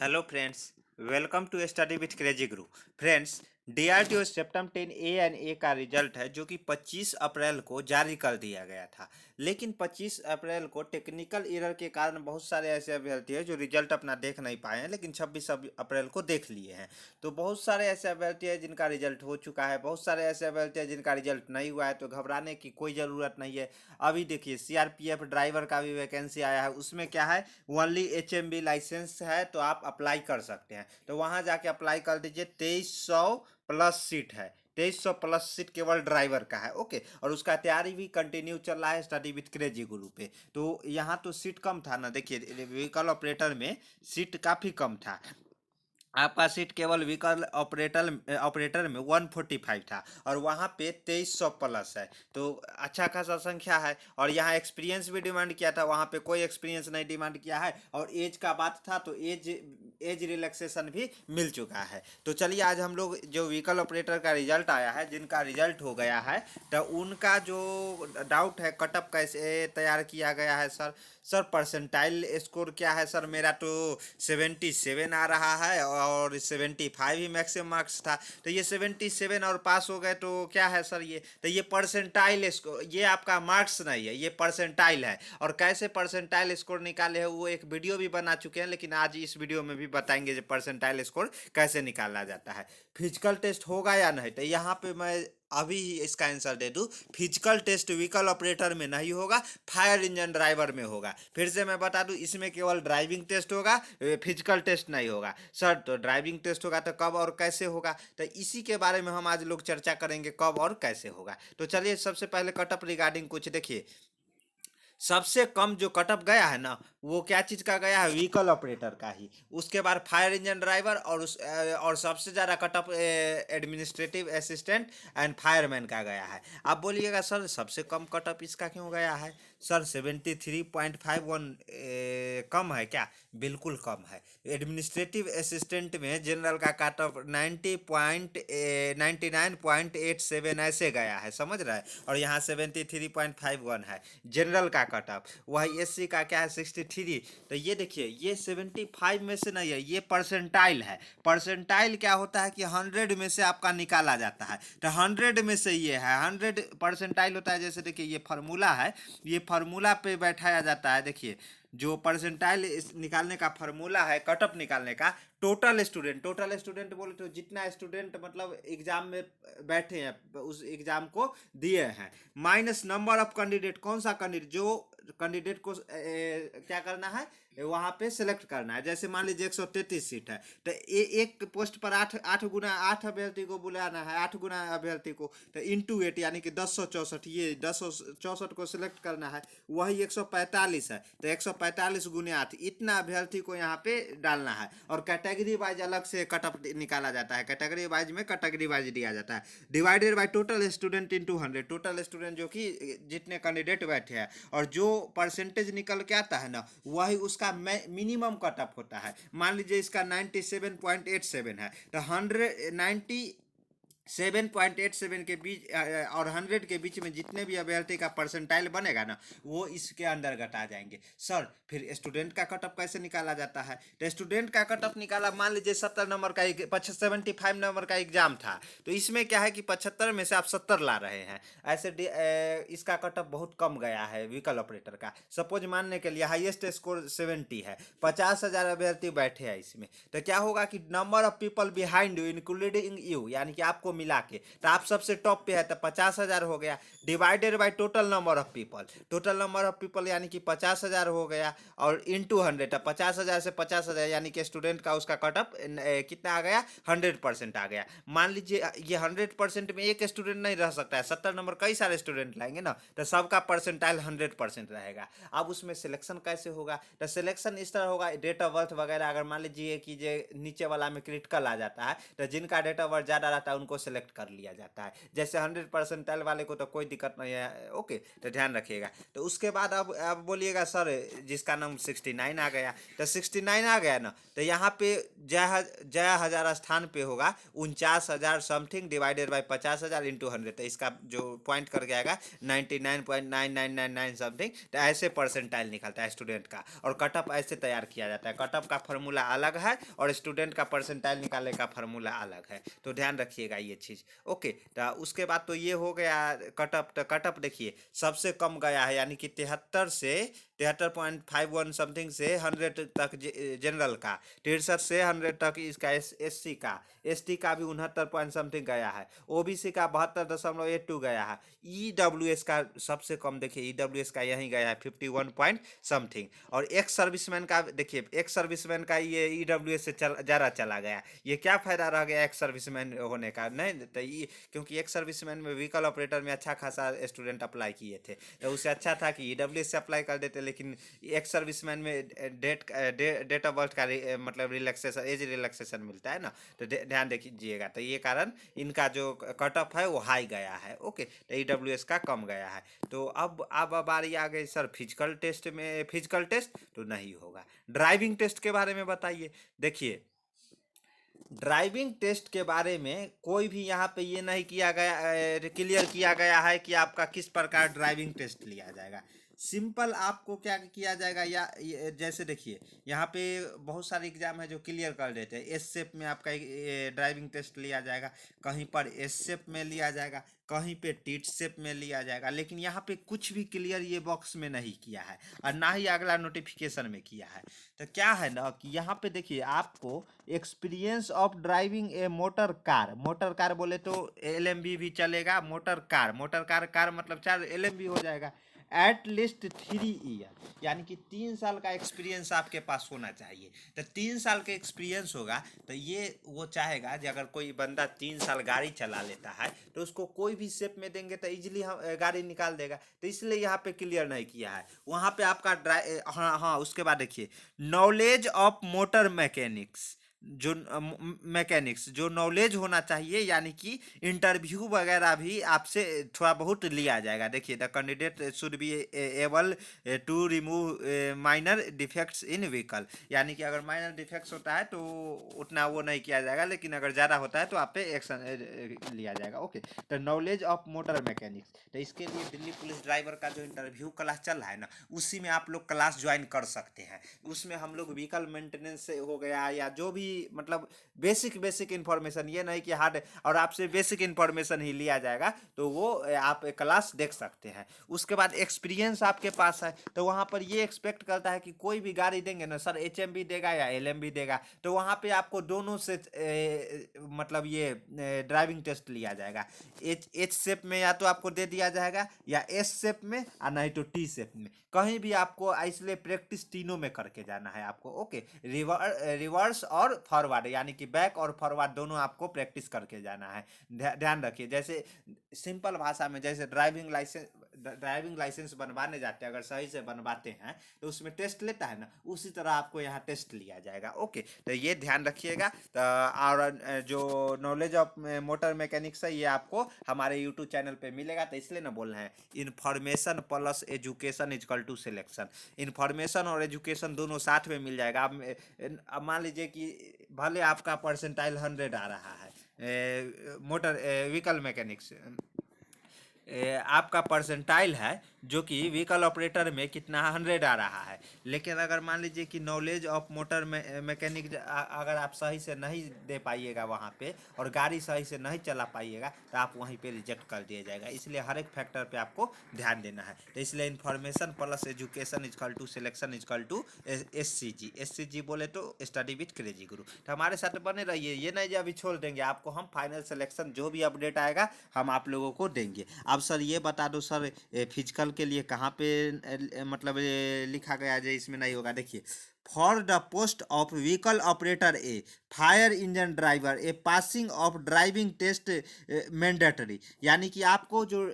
Hello friends, welcome to study with crazy guru. Friends, DRDO CEPTAM 10 A and A का result है जो कि 25 अप्रैल को जारी कर दिया गया था। लेकिन 25 अप्रैल को टेक्निकल एरर के कारण बहुत सारे ऐसे अभ्यर्थी हैं जो रिजल्ट अपना देख नहीं पाए हैं, लेकिन 26 अप्रैल को देख लिए हैं। तो बहुत सारे ऐसे अभ्यर्थी हैं जिनका रिजल्ट हो चुका है, बहुत सारे ऐसे अभ्यर्थी हैं जिनका रिजल्ट नहीं हुआ है। तो घबराने की कोई ज़रूरत नहीं है। अभी देखिए, सीआरपीएफ ड्राइवर का भी वैकेंसी आया है। उसमें क्या है, ओनली एचएमबी लाइसेंस है तो आप अप्लाई कर सकते हैं। तो वहां जाके अप्लाई कर दीजिए। 2300 प्लस सीट है। 2300 प्लस सीट केवल ड्राइवर का है। ओके, और उसका तैयारी भी कंटिन्यू चल रहा है स्टडी विथ क्रेजी गुरु पे। तो यहाँ तो सीट कम था ना, देखिए व्हीकल ऑपरेटर में सीट काफ़ी कम था। आपका सीट केवल व्हीकल ऑपरेटर में 145 था और वहाँ पे 2300 प्लस है। तो अच्छा खासा संख्या है। और यहाँ एक्सपीरियंस भी डिमांड किया था, वहाँ पे कोई एक्सपीरियंस नहीं डिमांड किया है। और एज का बात था तो एज रिलैक्सेशन भी मिल चुका है। तो चलिए, आज हम लोग जो व्हीकल ऑपरेटर का रिजल्ट आया है, जिनका रिजल्ट हो गया है, तो उनका जो डाउट है कटअप कैसे तैयार किया गया है। सर परसेंटाइल स्कोर क्या है? सर मेरा तो 77 आ रहा है और 75 ही मैक्सिमम मार्क्स था। तो ये 77 और पास हो गए तो क्या है सर? ये तो ये परसेंटाइल स्कोर, ये आपका मार्क्स नहीं है, ये परसेंटाइल है। और कैसे परसेंटाइल स्कोर निकाले है वो एक वीडियो भी बना चुके हैं, लेकिन आज इस वीडियो में भी बताएंगे जो परसेंटाइल स्कोर कैसे निकाला जाता है। फिजिकल टेस्ट होगा या नहीं, तो यहाँ पे मैं अभी ही इसका आंसर दे दूं। फिजिकल टेस्ट व्हीकल ऑपरेटर में नहीं होगा, फायर इंजन ड्राइवर में होगा। फिर से मैं बता दूं, इसमें केवल ड्राइविंग टेस्ट होगा, फिजिकल टेस्ट नहीं होगा। सर तो ड्राइविंग टेस्ट होगा तो कब और कैसे होगा? तो इसी के बारे में हम आज लोग चर्चा करेंगे, कब और कैसे होगा। तो चलिए, सबसे पहले कटअप रिगार्डिंग कुछ देखिए। सबसे कम जो कटअप गया है ना, वो क्या चीज़ का गया है? व्हीकल ऑपरेटर का ही। उसके बाद फायर इंजन ड्राइवर और सबसे ज़्यादा cutoff administrative assistant and fireman का गया है। आप बोलिएगा सर सबसे कम कटअप इसका क्यों गया है? सर 73.51 कम है क्या? बिल्कुल कम है। एडमिनिस्ट्रेटिव असिस्टेंट में जनरल का कटअप 99.87 ऐसे गया है, समझ रहे हैं? और यहाँ 73.51 है जनरल का कटअप। वही एससी का क्या है? 63। तो ये देखिए, ये 75 में से नहीं है, ये परसेंटाइल है। परसेंटाइल क्या होता है कि 100 में से आपका निकाला जाता है। तो 100 में से ये है, 100 परसेंटाइल होता है। जैसे देखिए, ये फार्मूला है, ये फार्मूला पे बैठाया जाता है। देखिए, जो परसेंटाइल निकालने का फार्मूला है, कटअप निकालने का, टोटल स्टूडेंट बोले तो जितना स्टूडेंट मतलब एग्जाम में बैठे हैं, उस एग्जाम को दिए हैं, माइनस नंबर ऑफ कैंडिडेट। कौन सा कैंडिडेट? जो कैंडिडेट को क्या करना है, वहाँ पे सेलेक्ट करना है। जैसे मान लीजिए 133 सीट है, तो एक पोस्ट पर आठ गुना 8 अभ्यर्थी को बुलाना है, 8 गुना अभ्यर्थी को, तो इंटू 8 यानी कि 1064, ये 1064 को सिलेक्ट करना है। वही 145 है, तो 145 गुने 8, इतना अभ्यर्थी को यहाँ पे डालना है। और कैटेगरी वाइज अलग से कटअप निकाला जाता है। कैटेगरी वाइज में कैटेगरी वाइज दिया जाता है, divided by total student into 100। Total student जो कि जितने कैंडिडेट बैठे हैं, और जो परसेंटेज निकल के आता है ना, वही उसका मिनिमम कटअप होता है। मान लीजिए इसका 97.87 है, तो 7.87 के बीच और 100 के बीच में जितने भी अभ्यर्थी का परसेंटाइल बनेगा ना, वो इसके अंदर घटा जाएंगे। सर फिर स्टूडेंट का कटअप कैसे निकाला जाता है? तो स्टूडेंट का कटअप निकाला, मान लीजिए 70 नंबर का 75 नंबर का एग्जाम था, तो इसमें क्या है कि 75 में से आप 70 ला रहे हैं। ऐसे इसका कटअप बहुत कम गया है व्हीकल ऑपरेटर का। सपोज मानने के लिए हाईएस्ट स्कोर 70 है, 50,000 अभ्यर्थी बैठे हैं इसमें, तो क्या होगा कि number of people behind you including you, यानी कि आपको मिला के, तो आप सबसे टॉप पे है, तो 50,000 हो गया, divided by total number of people. Total number of people यानी कि 50,000 हो गया, और इंटू 100, 50,000 से 50,000 यानी कि स्टूडेंट का उसका कटअप कितना आ गया? 100% आ गया। मान लीजिए ये 100% में एक स्टूडेंट नहीं रह सकता है, 70 नंबर कई सारे स्टूडेंट लाएंगे ना, तो सबका परसेंटाइल 100% रहेगा। अब उसमें सिलेक्शन कैसे होगा? तो सिलेक्शन इस तरह होगा, डेट ऑफ बर्थ वगैरह। अगर मान लीजिए कि जो नीचे वाला में क्रिटिकल आ जाता है, तो जिनका डेट ऑफ बर्थ ज़्यादा रहता है उनको सेलेक्ट कर लिया जाता है। जैसे 100 परसेंटाइल वाले को तो कोई दिक्कत नहीं है, ओके, तो ध्यान रखिएगा। तो उसके बाद अब बोलिएगा सर जिसका नाम 69 आ गया, तो 69 आ गया ना, तो यहाँ पे जया हजार स्थान पे होगा 49,000 समथिंग डिवाइडेड बाई 50,000 इंटू 100, तो इसका जो पॉइंट करके आएगा 99.9999 समथिंग। तो ऐसे परसेंटाइल निकलता है स्टूडेंट का, और कटअप ऐसे तैयार किया जाता है। कटअप का फार्मूला अलग है और स्टूडेंट का परसेंटाइल निकालने का फार्मूला अलग है, तो ध्यान रखिएगा ये चीज़, ओके। तो उसके बाद तो ये हो गया कटअप। तो कटअप देखिए सबसे कम गया है, यानी कि 73.51 समथिंग से 100 तक जनरल का, 63 से 100 तक इसका एससी का, एसटी का भी 69 पॉइंट समथिंग गया है, ओबीसी का 72.82 गया है, ईडब्ल्यूएस का सबसे कम देखिए, ईडब्ल्यूएस का यहीं गया है 51 पॉइंट समथिंग। और एक्स सर्विसमैन का देखिए, एक्स सर्विसमैन का ये ईडब्ल्यूएस से ज़्यादा चला गया। ये क्या फ़ायदा रह गया एक्स सर्विसमैन होने का, नहीं तो ये, क्योंकि एक्स सर्विसमैन में व्हीकल ऑपरेटर में अच्छा खासा स्टूडेंट अप्लाई किए थे, तो उससे अच्छा था कि ईडब्ल्यूएस से अप्लाई कर देते। लेकिन एक्स सर्विसमैन में डेट ऑफ बर्थ का मतलब रिलैक्सेशन, एज रिलैक्सेशन मिलता है ना, तो ध्यान दीजिएगा। तो ये कारण इनका जो कट ऑफ है वो हाई गया है, ओके, तो ईडब्ल्यूएस का कम गया है। तो अब बारी आ गई सर फिजिकल टेस्ट में, फिजिकल टेस्ट तो नहीं होगा। ड्राइविंग टेस्ट के बारे में बताइए। देखिए ड्राइविंग टेस्ट के बारे में कोई भी यहाँ पे ये नहीं किया गया, क्लियर किया गया है कि आपका किस प्रकार ड्राइविंग टेस्ट लिया जाएगा। सिंपल आपको क्या किया जाएगा, या जैसे देखिए यहाँ पे बहुत सारे एग्जाम है जो क्लियर कर देते हैं। एस शेप में आपका ड्राइविंग टेस्ट लिया जाएगा, कहीं पर एस शेप में लिया जाएगा, कहीं पे टीट शेप में लिया जाएगा, लेकिन यहाँ पे कुछ भी क्लियर ये बॉक्स में नहीं किया है, और ना ही अगला नोटिफिकेशन में किया है। तो क्या है ना कि यहाँ पे देखिए आपको experience of driving A motor car, motor car बोले तो एलएमवी भी चलेगा, motor car, motor car, car मतलब 4 एलएमवी हो जाएगा। एट लीस्ट 3 ईयर, यानी कि 3 साल का एक्सपीरियंस आपके पास होना चाहिए। तो 3 साल का एक्सपीरियंस होगा तो ये वो चाहेगा कि अगर कोई बंदा 3 साल गाड़ी चला लेता है तो उसको कोई भी शेप में देंगे तो इजीली हम गाड़ी निकाल देगा। तो इसलिए यहाँ पे क्लियर नहीं किया है। वहाँ पे आपका हाँ हाँ, उसके बाद देखिए नॉलेज ऑफ मोटर मैकेनिक्स, जो मैकेनिक्स जो नॉलेज होना चाहिए, यानी कि इंटरव्यू वगैरह भी आपसे थोड़ा बहुत लिया जाएगा। देखिए the candidate should be able to remove minor defects in vehicle, यानी कि अगर माइनर डिफेक्ट्स होता है तो उतना वो नहीं किया जाएगा, लेकिन अगर ज़्यादा होता है तो आप पे एक्शन लिया जाएगा, ओके। तो नॉलेज ऑफ मोटर मैकेनिक्स, तो इसके लिए दिल्ली पुलिस ड्राइवर का जो इंटरव्यू क्लास चल रहा है ना, उसी में आप लोग क्लास ज्वाइन कर सकते हैं। उसमें हम लोग व्हीकल मेंटेनेंस से हो गया या जो भी मतलब बेसिक इन्फॉर्मेशन, ये नहीं कि हार्ड, और आपसे बेसिक इन्फॉर्मेशन ही लिया जाएगा, तो वो आप क्लास देख सकते हैं। उसके बाद एक्सपीरियंस आपके पास है तो वहाँ पर ये एक्सपेक्ट करता है कि कोई भी गाड़ी देंगे ना सर, एचएमवी देगा या एलएमवी देगा, तो वहाँ पे आपको दोनों से मतलब ये ड्राइविंग टेस्ट लिया जाएगा। एच शेप में या तो आपको दे दिया जाएगा, या एस शेप में, और नहीं तो टी शेप में, कहीं भी आपको, इसलिए प्रैक्टिस तीनों में करके जाना है आपको, ओके। रिवर्स और फॉरवर्ड, यानी कि बैक और फॉरवर्ड दोनों आपको प्रैक्टिस करके जाना है। ध्यान रखिए, जैसे सिंपल भाषा में जैसे ड्राइविंग लाइसेंस बनवाने जाते हैं, अगर सही से बनवाते हैं तो उसमें टेस्ट लेता है ना, उसी तरह आपको यहाँ टेस्ट लिया जाएगा, ओके। तो ये ध्यान रखिएगा। तो और जो नॉलेज ऑफ मोटर मैकेनिक्स है ये आपको हमारे यूट्यूब चैनल पे मिलेगा। तो इसलिए ना बोल रहे हैं information plus education equal to selection, information और एजुकेशन दोनों साथ में मिल जाएगा। अब मान लीजिए कि भले आपका परसेंटाइल 100 आ रहा है मोटर व्हीकल मैकेनिक्स, आपका परसेंटाइल है जो कि व्हीकल ऑपरेटर में कितना 100 आ रहा है, लेकिन अगर मान लीजिए कि नॉलेज ऑफ मोटर मैकेनिक अगर आप सही से नहीं दे पाइएगा वहाँ पे, और गाड़ी सही से नहीं चला पाइएगा, तो आप वहीं पे रिजेक्ट कर दिया जाएगा। इसलिए हर एक फैक्टर पे आपको ध्यान देना है। तो इसलिए information plus education equal to selection equal to S बोले तो स्टडी विथ क्रेजी गुरु। तो हमारे साथ बने रहिए, ये नहीं जो अभी छोड़ देंगे आपको, हम फाइनल सिलेक्शन जो भी अपडेट आएगा हम आप लोगों को देंगे। अब सर ये बता दो सर फिजिकल के लिए कहाँ पे मतलब लिखा गया है, इसमें नहीं होगा। देखिए for the post of vehicle operator a fire engine driver a passing of driving test mandatory, यानी कि आपको जो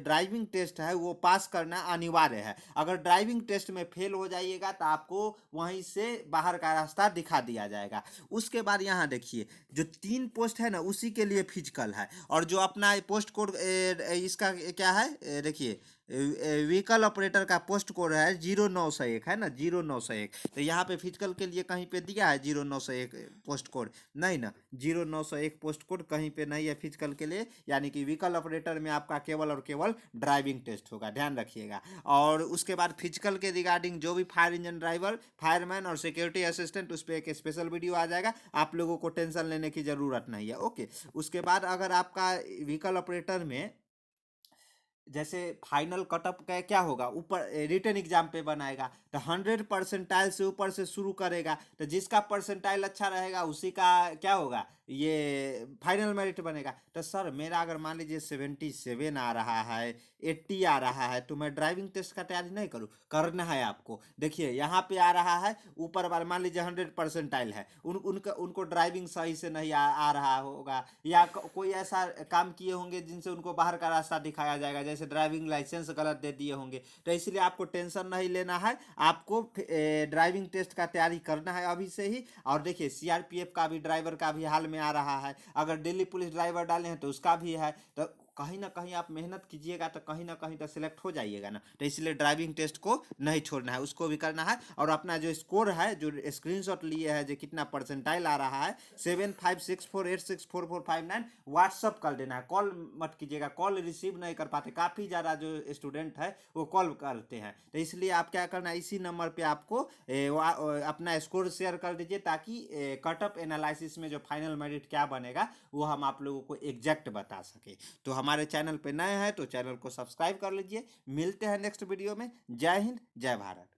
ड्राइविंग टेस्ट है वो पास करना अनिवार्य है। अगर ड्राइविंग टेस्ट में फेल हो जाइएगा तो आपको वहीं से बाहर का रास्ता दिखा दिया जाएगा। उसके बाद यहाँ देखिए जो 3 पोस्ट है ना उसी के लिए फिजिकल है, और जो अपना पोस्ट कोड इसका क्या है देखिए व्हीकल ऑपरेटर का पोस्ट कोड है 0901 है ना, 0901। तो यहाँ पे फिजिकल के लिए कहीं पे दिया है 0901 पोस्ट कोड? नहीं ना, 0901 पोस्ट कोड कहीं पे नहीं है फिजिकल के लिए, यानी कि व्हीकल ऑपरेटर में आपका केवल और केवल ड्राइविंग टेस्ट होगा, ध्यान रखिएगा। और उसके बाद फिजिकल के रिगार्डिंग जो भी फायर इंजन ड्राइवर, फायरमैन और सिक्योरिटी असिस्टेंट, उस पर एक स्पेशल वीडियो आ जाएगा, आप लोगों को टेंशन लेने की ज़रूरत नहीं है। ओके, उसके बाद अगर आपका व्हीकल ऑपरेटर में जैसे फाइनल कटअप का क्या होगा, ऊपर रिटन एग्जाम पे बनाएगा तो 100 परसेंटाइल से ऊपर से शुरू करेगा, तो जिसका परसेंटाइल अच्छा रहेगा उसी का क्या होगा, ये फाइनल मेरिट बनेगा। तो सर मेरा अगर मान लीजिए 77 आ रहा है, 80 आ रहा है, तो मैं ड्राइविंग टेस्ट का तैयारी नहीं करूँ? करना है आपको। देखिए यहाँ पे आ रहा है ऊपर वाले, मान लीजिए 100 परसेंटाइल है, उनको ड्राइविंग सही से नहीं आ रहा होगा, या कोई ऐसा काम किए होंगे जिनसे उनको बाहर का रास्ता दिखाया जाएगा, जैसे ड्राइविंग लाइसेंस गलत दे दिए होंगे। तो इसलिए आपको टेंशन नहीं लेना है, आपको ड्राइविंग टेस्ट का तैयारी करना है अभी से ही। और देखिए सीआरपीएफ का भी ड्राइवर का भी हाल में आ रहा है, अगर दिल्ली पुलिस ड्राइवर डाले हैं तो उसका भी है। तो कहीं ना कहीं आप मेहनत कीजिएगा तो कहीं ना कहीं तो सिलेक्ट हो जाइएगा ना। तो इसलिए ड्राइविंग टेस्ट को नहीं छोड़ना है, उसको भी करना है। और अपना जो स्कोर है, जो स्क्रीनशॉट लिए है, जो कितना परसेंटाइल आ रहा है 7564864459, व्हाट्सअप कर देना है, कॉल मत कीजिएगा, कॉल रिसीव नहीं कर पाते, काफ़ी ज़्यादा जो स्टूडेंट है वो कॉल करते हैं। तो इसलिए आप क्या करना है, इसी नंबर पे आपको अपना स्कोर शेयर कर दीजिए, ताकि कटअप एनालिसिस में जो फाइनल मेरिट क्या बनेगा वो हम आप लोगों को एग्जैक्ट बता सके। तो हमारे चैनल पे नए हैं तो चैनल को सब्सक्राइब कर लीजिए। मिलते हैं नेक्स्ट वीडियो में। जय हिंद, जय भारत।